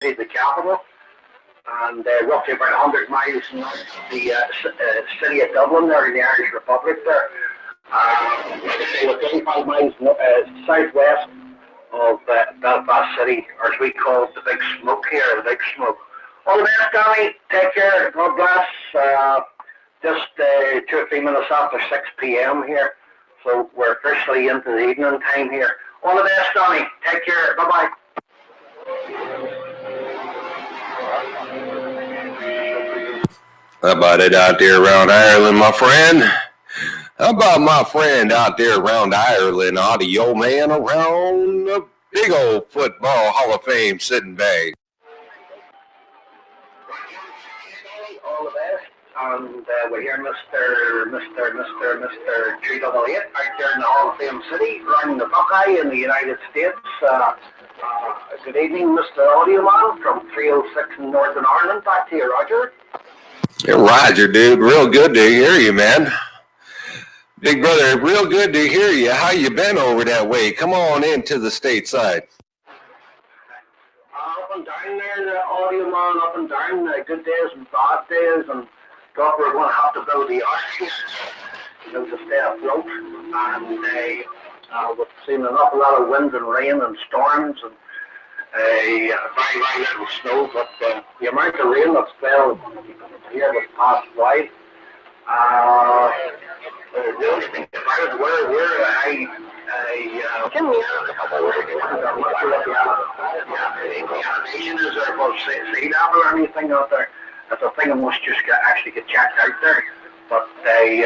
the capital, and roughly about 100 miles north of the city of Dublin, there in the Irish Republic. There, we're 35 miles southwest of Belfast City, or as we call it, the Big Smoke here, the Big Smoke. All the best, Danny. Take care. God bless. Just 2 or 3 minutes after 6 p.m. here, so we're officially into the evening time here. All the best, Danny. Take care. Bye-bye. How about it out there around Ireland, my friend? How about my friend out there around Ireland, Audio Man, around the big old football Hall of Fame sitting back? All the best. And we're here, Mr. 388 out there in the Hall of Fame City, running the Buckeye in the United States. Good evening, Mr. Audioman from 306 in Northern Ireland. Back to you, Roger. Hey, Roger, dude. Real good to hear you, man. Big brother, real good to hear you. How you been over that way? Come on into the stateside. Up and down there, Audioman, up and down. Good days and bad days, and God, we're going to have to build the arches, to stay afloat. And we've seen an awful lot of wind and rain and storms, and very, very little snow. But the amount of rain that's fell here this past while, the only thing about it, we're the animation is there above sea level or anything out there. That's a thing that must just actually get checked out there. But they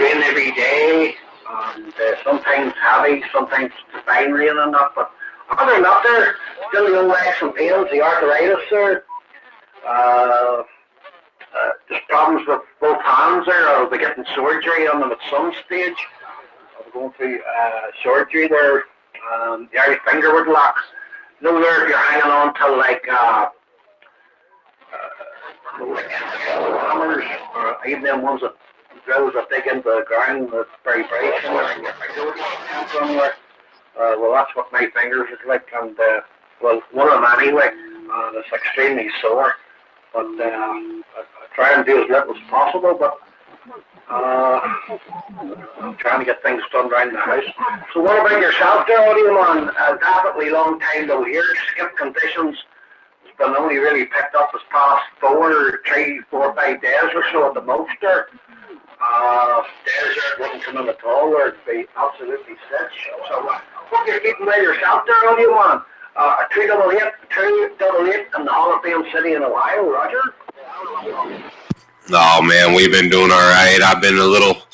rain every day, and sometimes heavy, sometimes fine rain and that. But other than that, there still the young legs and pains, the arthritis there. Just problems with both hands there. I'll be getting surgery on them at some stage. I'll be going through surgery there. The eye finger would lock. There, you're hanging on to like hammers, or even them ones that drills that dig into the ground with vibration. Well, that's what my fingers is like, and well, one of them anyway, and it's extremely sore. But I try and do as little as possible, but I'm trying to get things done around the house. So what about yourself there, Audioman? Definitely long time no hear. Skip conditions. It's been only really picked up this past 3, 4, 5 days or so at the most there. Desert wouldn't come in at all, or it'd be absolutely sick. So what you're keeping by yourself there, Audioman? 388 in the Hall of Fame City in Ohio, Roger? Oh man, we've been doing all right. I've been a little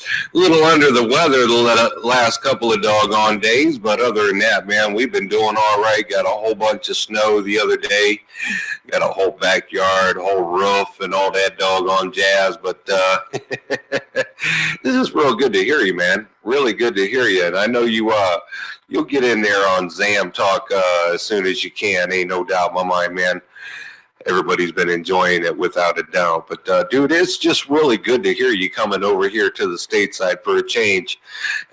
under the weather the last couple of doggone days, but other than that, man, we've been doing all right. Got a whole bunch of snow the other day. Got a whole backyard, whole roof, and all that doggone jazz. But this is real good to hear you, man. Really good to hear you. And I know you'll get in there on Zam Talk as soon as you can. Ain't no doubt in my mind, man. Everybody's been enjoying it without a doubt. But, dude, it's just really good to hear you coming over here to the stateside for a change.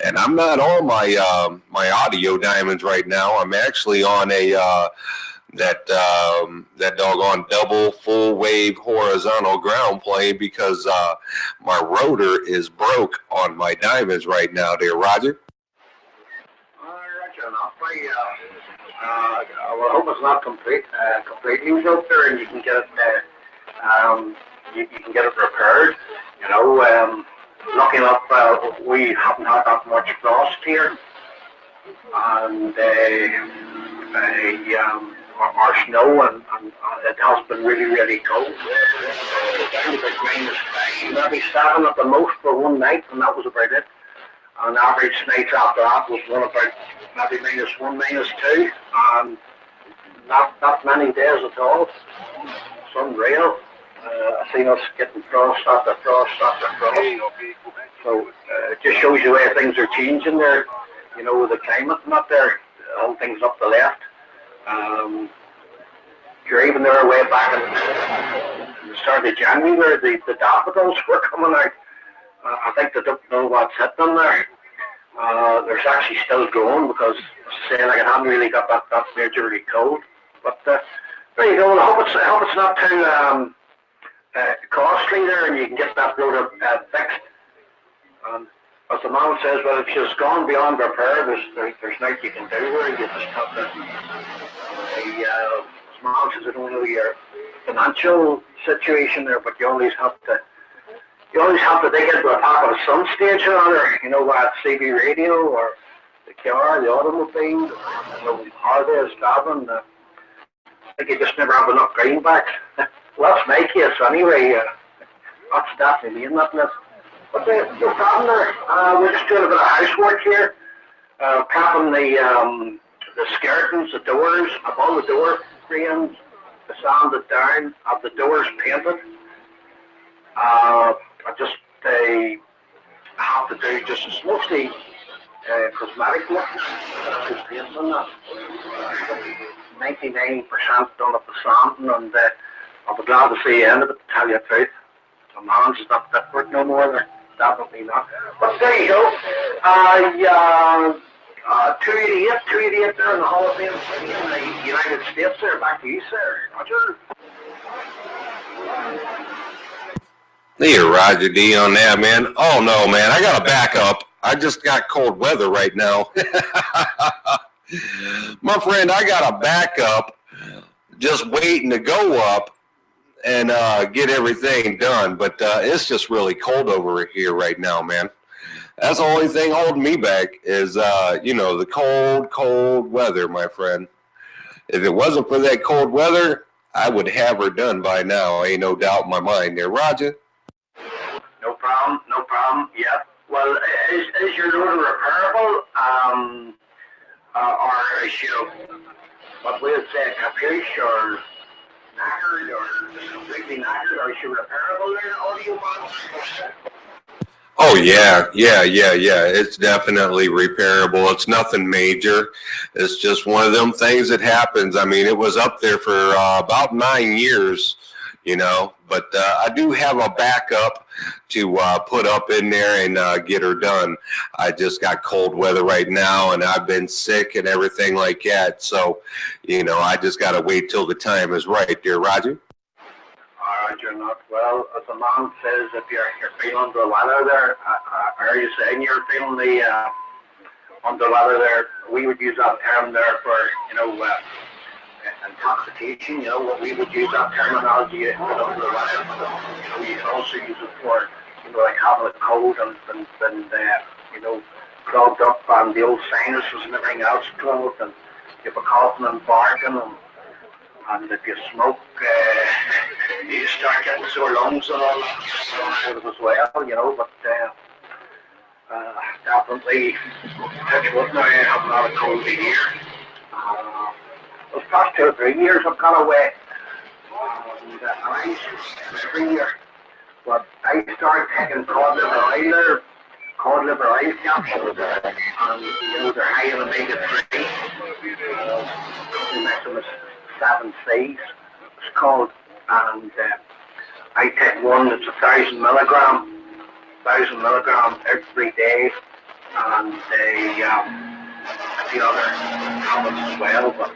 And I'm not on my my audio diamonds right now. I'm actually on a that doggone double full wave horizontal ground plane because my rotor is broke on my diamonds right now there, Roger. Roger enough. I hope it's not completely broke there, and you can get it. You can get it repaired. Lucky enough, we haven't had that much frost here, and our snow, and it has been really, really cold. Down to -5, maybe 7 at the most for one night, and that was about it. And average nights after that was one about maybe -1, -2, and not many days at all. It's unreal. I've seen us getting frost after frost after frost. So it just shows you where things are changing there. The climate and that there, all things up the left. You're even there way back in the start of January where the daffodils were coming out. I think they don't know what's hit them there. There's actually still going because, saying like, I haven't really got that majorly cold. But there you go. I hope it's not too costly there, and you can get that road fixed. And as the man says, well, if she's gone beyond repair, there's nothing you can do there. You just have to. As the man says, I don't know your financial situation there, but you always have to. You always have to dig into a pocket at some stage or other. You know, whether it's CB radio or the car, the automobile, you know, holidays, traveling. I think you just never have enough greenbacks. Well, that's my case anyway. That's definitely me in that list. But no problem there. We're just doing a bit of housework here. Capping the skirtings, the doors, above the door frames, the sanded down, have the doors painted. I just have to do just as mostly cosmetic work. Just painting on that. 99% done up the sanding, and I'll be glad to see the end of it, to tell you the truth. My hands is not fit for it no more, they're definitely not. But there you go. 288 there in the Hall of Fame City in the United States there. Back to you, sir. Roger. Hey, Roger D on that, man. Oh, no, man. I got to back up. I just got cold weather right now. My friend, I got to back up, just waiting to go up and get everything done. But it's just really cold over here right now, man. That's the only thing holding me back is, you know, the cold weather, my friend. If it wasn't for that cold weather, I would have her done by now. Ain't no doubt in my mind there, Roger. No problem, no problem. Yeah. Well, is your road repairable? Or is she, what we would say, capiche or knackered or completely knackered? Or is she repairable there, Audioman? Oh, yeah. It's definitely repairable. It's nothing major. It's just one of them things that happens. I mean, it was up there for about 9 years, you know, but I do have a backup to put up in there and get her done. I just got cold weather right now, and I've been sick and everything like that. So, you know, I just got to wait till the time is right, dear Roger. All right, you're not well. As the man says, if you're feeling under the weather there, are you saying you're feeling the under the weather there? We would use that term there for, you know, intoxication. You know, what we would use that terminology under the weather. You know, you can also use it for, you know, like having a cold and you know, clogged up and the old sinuses and everything else clogged, and you have a coughing and barking, and if you smoke, you start getting sore lungs and all that as well, you know. But definitely, touch wood now, I haven't had a cold here. Those past 2 or 3 years I've gone away, and I every year. But I started taking cod liver oil capsules, and you know, they're high in omega-3. Maximum 7Cs, it's called, and I take one that's 1,000 milligram every day, and the other tablets as well. But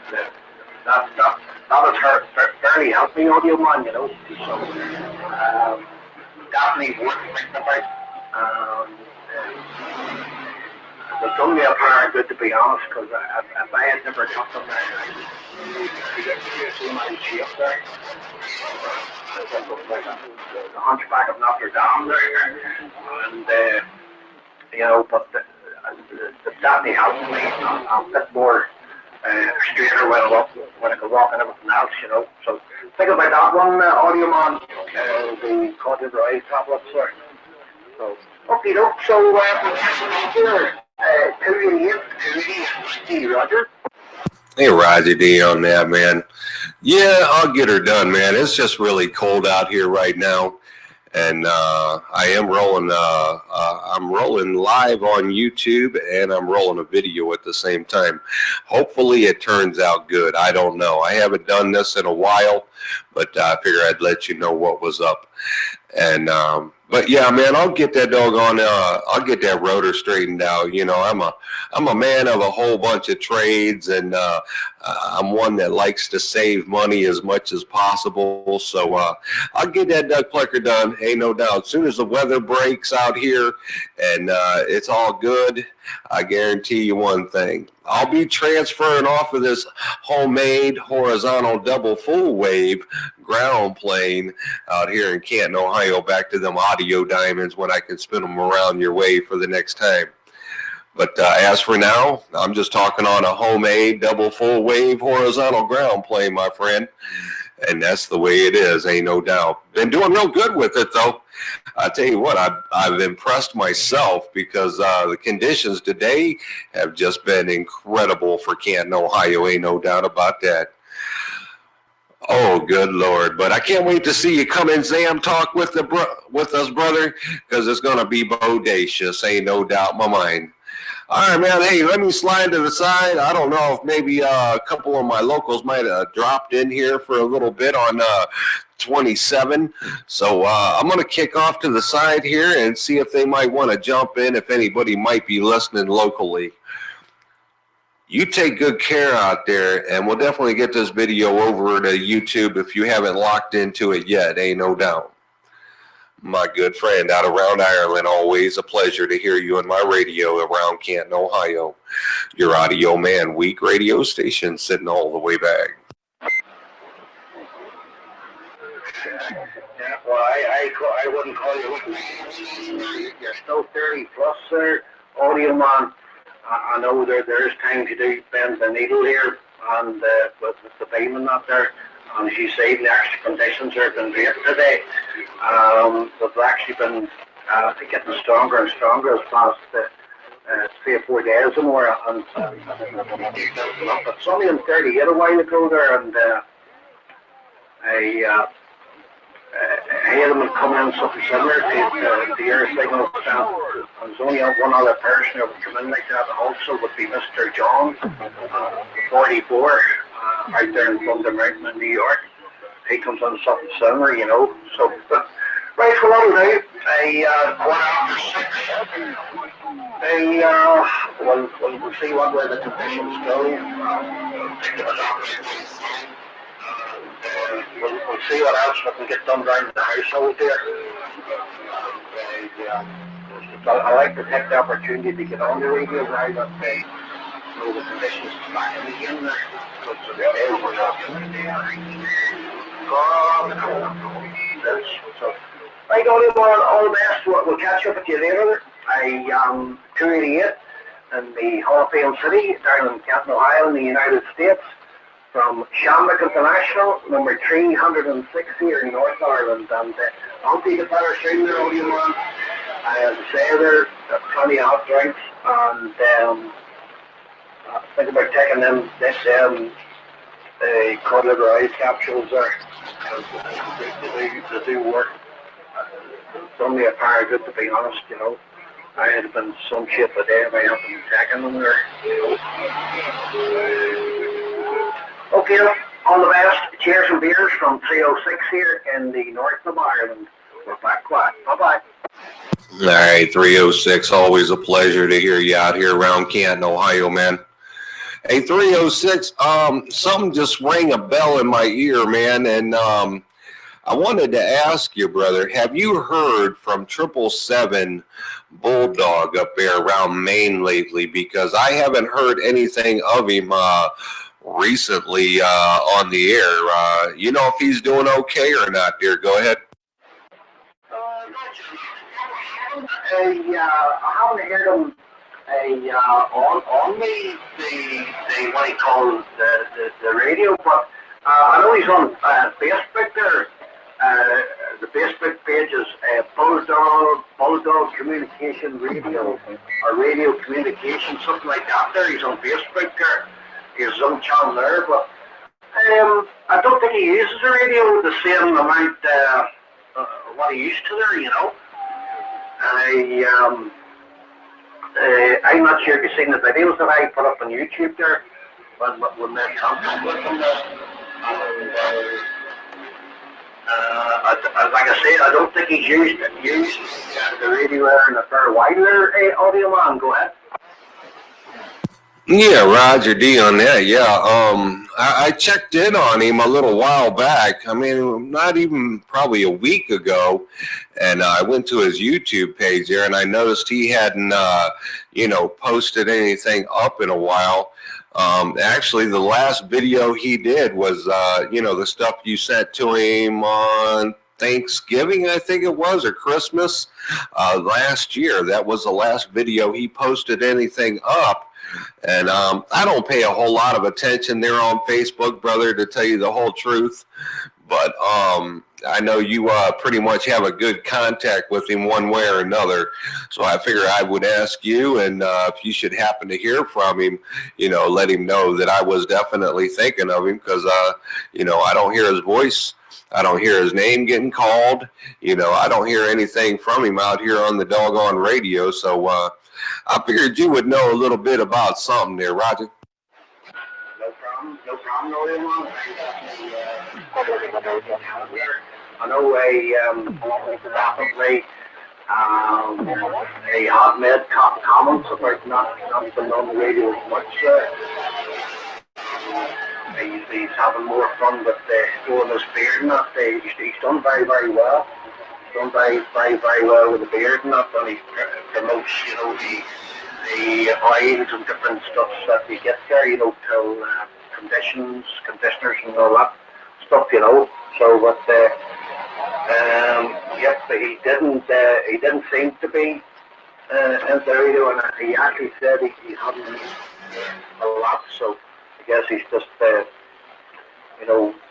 that has fairly helped me, Audioman, you know. So definitely worth thinking about. It's done me a power of good, to be honest, because if I had never took them, you get so many shapes there. The Hunchback of Notre Dame there, and you know, but the definitely helped me. I'm a bit more straighter when I can walk and everything else, you know. So think about that one, Audioman, the cod liver oil tablets there. So okay, so here. 288, Roger. Hey, Roger D on that, man. Yeah, I'll get her done, man. It's just really cold out here right now, and I am rolling. I'm rolling live on YouTube, and I'm rolling a video at the same time. Hopefully, it turns out good. I don't know. I haven't done this in a while, but I figure I'd let you know what was up. And but yeah, man, I'll get that doggone I'll get that rotor straightened out. You know, I'm a man of a whole bunch of trades, and I'm one that likes to save money as much as possible. So I'll get that duck plucker done, ain't no doubt. As soon as the weather breaks out here and it's all good, I guarantee you one thing. I'll be transferring off of this homemade horizontal double full wave ground plane out here in Canton, Ohio, back to them audio diamonds when I can spin them around your way for the next time. But as for now, I'm just talking on a homemade double full wave horizontal ground plane, my friend. And that's the way it is, ain't no doubt. Been doing real good with it, though. I tell you what, I've impressed myself because the conditions today have just been incredible for Canton, Ohio. Ain't no doubt about that. Oh, good Lord. But I can't wait to see you come in Zam Talk with us, brother, because it's going to be bodacious. Ain't no doubt in my mind. All right, man. Hey, let me slide to the side. I don't know if maybe a couple of my locals might have dropped in here for a little bit on 27. So I'm going to kick off to the side here and see if they might want to jump in, if anybody might be listening locally. You take good care out there, and we'll definitely get this video over to YouTube if you haven't locked into it yet, ain't no doubt. My good friend out around Ireland, always a pleasure to hear you on my radio around Canton, Ohio. Your Audio Man Week radio station sitting all the way back. Yeah, well, I wouldn't call you. You're still 30 plus there, Audioman. I know there is time to do bend the needle here, and with the payment out there. And as you say, the extra conditions have been great today. They've actually been getting stronger and stronger as past 3 or 4 days or more. And it's only in 38 a while ago there, and I had them come in something similar to your signal. There's only one other person who would come in like that also would be Mr. John, 44, out there in Thunder Mountain in New York. He comes on something similar, you know. So, right, for all now, we'll see what way the conditions go. We'll see what else we can get done around the household here. I like to take the opportunity to get on the radio now that the conditions is back in again there. So, right, all the best. We'll catch up with you later. 288 in the Hall of Fame City down in Canton, Ohio in the United States. From Shamrock International, number 306 here in North Ireland. And I'll be the better soon there, Audioman. As I say, there's plenty of hot drinks, and think about taking them cod liver ice capsules there. They do work. It's only a pair of good, to be honest, you know. I had been some shape today if I hadn't been taking them there, you know. Okay, all the best. Cheers and beers from 306 here in the north of Ireland. We're back quiet. Bye-bye. All right, 306. Always a pleasure to hear you out here around Canton, Ohio, man. Hey, 306, something just rang a bell in my ear, man, and I wanted to ask you, brother, have you heard from 777 Bulldog up there around Maine lately? Because I haven't heard anything of him recently on the air. You know if he's doing okay or not, dear? Go ahead. I haven't heard him on the what he calls the radio, but I know he's on Facebook there. The Facebook page is Bulldog Communication Radio, or Radio Communication, something like that there. He's on Facebook there. His own channel there, but I don't think he uses the radio the same amount what he used to there, you know. I'm not sure if you've seen the videos that I put up on YouTube there when they contact with him. Like I said, I don't think he's used the radio there in a fair while there, Audio Man. Go ahead. Yeah, Roger D on that. Yeah, I checked in on him a little while back. I mean, not even probably a week ago, and I went to his YouTube page there, and I noticed he hadn't, posted anything up in a while. Actually, the last video he did was, the stuff you sent to him on Thanksgiving, I think it was, or Christmas last year. That was the last video he posted anything up. And I don't pay a whole lot of attention there on Facebook, brother, to tell you the whole truth. But I know you pretty much have a good contact with him one way or another. So I figure I would ask you, and if you should happen to hear from him, let him know that I was definitely thinking of him, because, I don't hear his voice. I don't hear his name getting called. I don't hear anything from him out here on the doggone radio. So I figured you would know a little bit about something there, Roger. No problem, no problem. I know definitely he had made comments about not being on the radio as much. He's having more fun with growing his beard and that. He's done very, very well. Done very, very, very well with the beard and that, and he promotes, the oils and different stuff that he gets there, till conditioners and all that stuff, So, but yep, he didn't seem to be into the radio, and he actually said he hadn't used a lot. So I guess he's just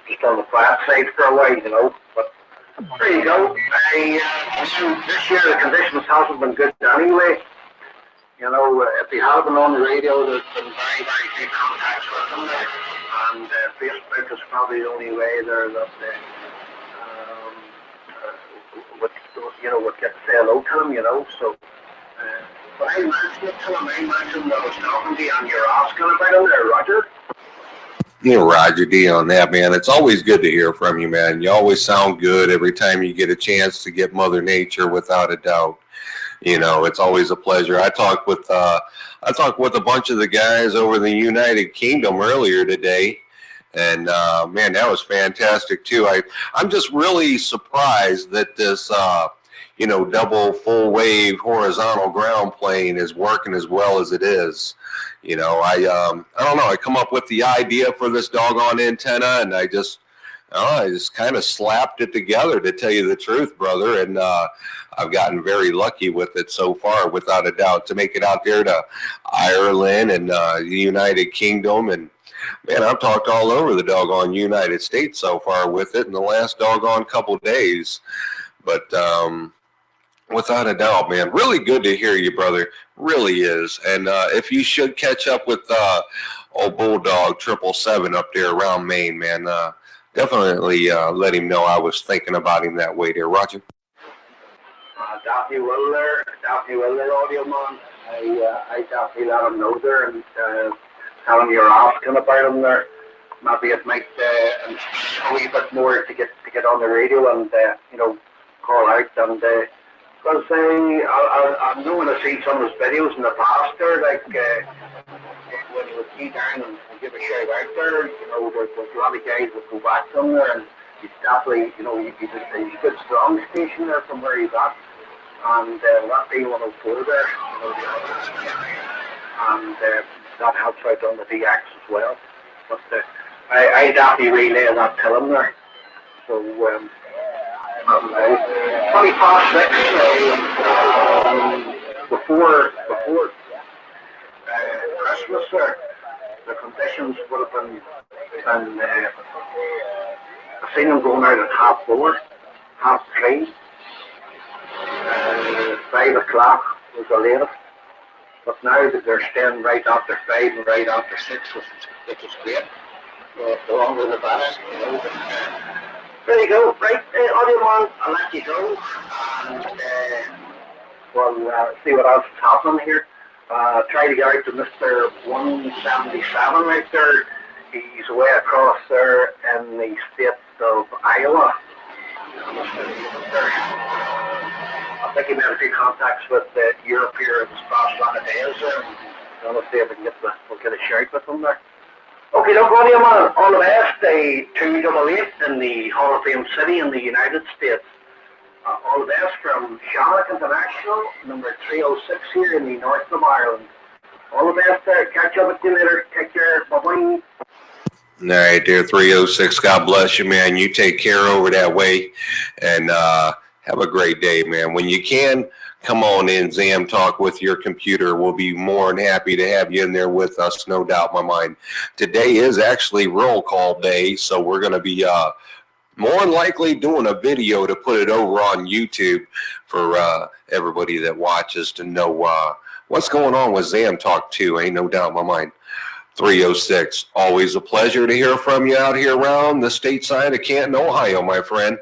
just on the quiet side for a while, But there you go. This year the conditions hasn't been good anyway. If he had been on the radio, there's been very, very few contacts with him there. And Facebook is probably the only way there that would get to say hello to him, So, but I mentioned it to him. I mentioned that I was talking to you, and you're asking about him there, Roger. Roger D on that, man. It's always good to hear from you, man. You always sound good every time you get a chance to get Mother Nature, without a doubt. It's always a pleasure. I talked with a bunch of the guys over the United Kingdom earlier today, and man, that was fantastic too. I'm just really surprised that this double full wave horizontal ground plane is working as well as it is. I don't know. I come up with the idea for this doggone antenna, and I just kind of slapped it together, to tell you the truth, brother. And I've gotten very lucky with it so far, without a doubt, to make it out there to Ireland and the United Kingdom. And man, I've talked all over the doggone United States so far with it in the last doggone couple of days. But without a doubt, man, really good to hear you, brother. Really is. And if you should catch up with old Bulldog 777 up there around Maine, man, definitely let him know I was thinking about him that way there, Roger. Definitely will there, Audio Man. I definitely let him know there, and tell him you're asking about him there. Maybe it might a wee bit more to get on the radio and call out, and because I'm knowing to see some of his videos in the past there, like when he would key down and give a shout out there, there's a lot of guys that go back to him there, and he's definitely, he's a good strong station there from where he's at. And that B104 there, and that helps out on the DX as well. But I definitely relay that to him there. So, 6, before Christmas there, the conditions would have been I seen him going out at 4:30, 3:30. 5 o'clock was the latest, but now that they're staying right after 5 and right after 6, which is great. The longer the better, But, there you go. Right, Audio Man, I'll let you go, and we'll see what else is happening here. Try to get out to Mr. 177 right there. He's way across there in the state of Iowa. the city. I think he made a few contacts with Europe here in this past lot of days. I want to see if we can we'll get a shout with them there. Okay, look, Audio Man, all the best. 288 in the Hall of Fame City in the United States. All the best from Shamrock International, number 306 here in the north of Ireland. All the best there. Catch up with you later. Take care. Bye-bye. All right, dear 306. God bless you, man. You take care over that way, and have a great day, man. When you can, come on in, Zam Talk with your computer. We'll be more than happy to have you in there with us, no doubt in my mind. Today is actually roll call day, so we're going to be more than likely doing a video to put it over on YouTube for everybody that watches to know what's going on with Zam Talk too. Ain't no doubt in my mind. 306. Always a pleasure to hear from you out here around the state side of Canton, Ohio, my friend.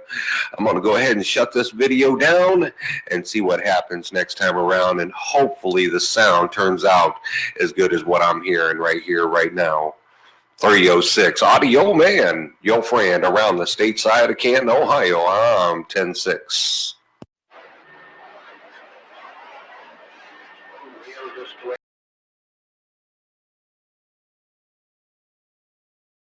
I'm going to go ahead and shut this video down and see what happens next time around, and hopefully the sound turns out as good as what I'm hearing right here, right now. 306. Audio Man, your friend around the state side of Canton, Ohio. I'm 106.